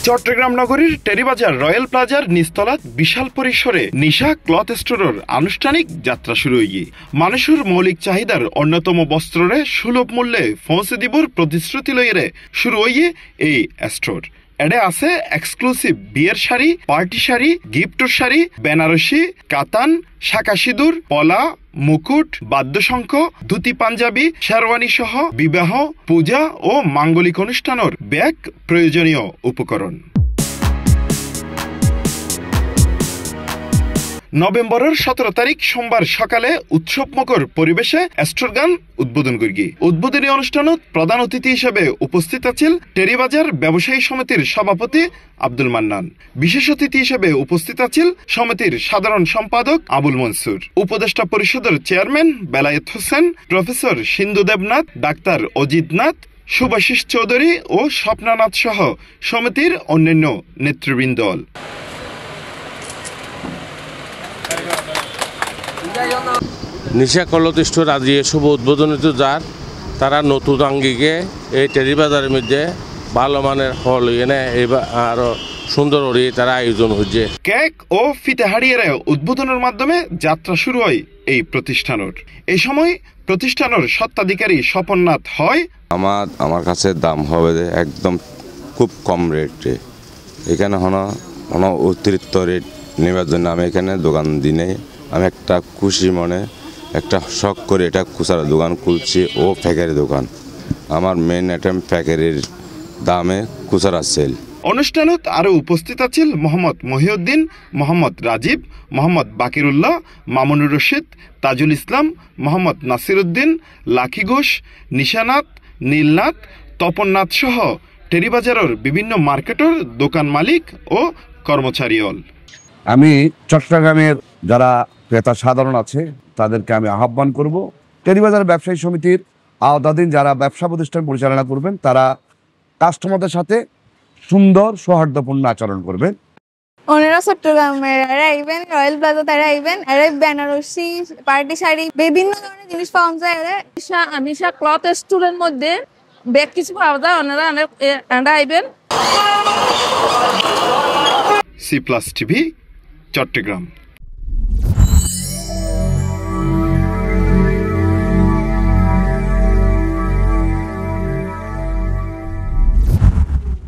চট্টগ্রাম নগরীর টেরিবাজার রয়্যাল প্লাজার নিচতলাত বিশাল পরিসরে নিশা ক্লথ স্টোরের আনুষ্ঠানিক যাত্রা শুরু হয়ে মানুষের মৌলিক চাহিদার অন্যতম বস্ত্ররে সুলভ মূল্যে পৌঁছে দিবর প্রতিশ্রুতি লইরে শুরু হয়ে এই স্টোর। এডে আছে এক্সক্লুসিভ বিয়ের শাড়ি, পার্টি শাড়ি, গিফটর শাড়ি, বেনারসি, কাতান, শাঁকা সিঁদুর, পলা, মুকুট, বাদ্যশঙ্খ, ধুতি পাঞ্জাবি, শেরওয়ানি সহ বিবাহ, পূজা ও মাঙ্গলিক অনুষ্ঠানের ব্যাগ প্রয়োজনীয় উপকরণ। নভেম্বরের 17 তারিখ সোমবার সকালে উৎসবমুখর পরিবেশে স্টোরগান উদ্বোধন করি। উদ্বোধনী অনুষ্ঠানত প্রধান অতিথি হিসেবে উপস্থিত আছেন টেরিবাজার ব্যবসায়ী সমিতির সভাপতি আব্দুল মান্নান। বিশেষ অতিথি হিসেবে উপস্থিত আছেন সমিতির সাধারণ সম্পাদক আবুল মনসুর, উপদেষ্টা পরিষদের চেয়ারম্যান বেলায়েত হোসেন, প্রফেসর সিন্ধু দেবনাথ, ডাক্তার অজিত নাথ, শুভাশিস চৌধুরী ও স্বপ্নানাথ সহ সমিতির অন্যান্য নেতৃবৃন্দ। নিশা ক্লথ স্টোর আজ শুভ উদ্বোধনিত যার তারা নতুন আঙ্গিকে এই টেরিবাজারের মধ্যে ভালো মানের হল এনে আরো সুন্দর তারা আয়োজন হচ্ছে। কেক ও ফিতেহারিয়ার উদ্বোধনের মাধ্যমে যাত্রা শুরু হয় এই প্রতিষ্ঠানের। এই সময় প্রতিষ্ঠানের স্বত্বাধিকারী স্বপননাথ হয়, আমার কাছে দাম হবে একদম খুব কম রেটে, এখানে অতিরিক্ত রেট নেবার জন্য আমি এখানে দোকান দিনে আমি একটা খুশি মনে একটা শখ করে এটা খুচরা দোকান খুলছি ও প্যাকেরি দোকান। আমার মেন আইটেম প্যাকেরির দামে খুচরা সেল। অনুষ্ঠানত আরো উপস্থিত আছেন মোহাম্মদ মহিউদ্দিন, মোহাম্মদ রাজীব, মোহাম্মদ বাকিরুল্লাহ, মামুনুর রশিদ, তাজুল ইসলাম, মোহাম্মদ নাসিরউদ্দিন, লাখি ঘোষ, নিশানাথ, নীলনাথ, তপননাথ সহ টেরিবাজারের বিভিন্ন মার্কেটের দোকান মালিক ও কর্মচারী। আমি চট্টগ্রামের যারা ক্রেতা সাধারণ আছে তাদেরকে আমি আহ্বান করব, টেরিবাজার ব্যবসায়ী সমিতির আওতাধীন যারা ব্যবসা প্রতিষ্ঠান পরিচালনা করবেন তারা কাস্টমারদের সাথে সুন্দর সৌহার্দ্যপূর্ণ আচরণ করবেন। ওনারা চট্টগ্রামের আইবেন, রয়্যাল প্লাজা তারা আইবেন, বেনারসি, পার্টি শাড়ি, বিভিন্ন ধরনের জিনিস পাওয়া যায়। নিশা ক্লথ স্টোরের মধ্যে ব্যাগ কিছু পাওয়া যায়, ওনারা আইবেন। C+ TV, Chittagong.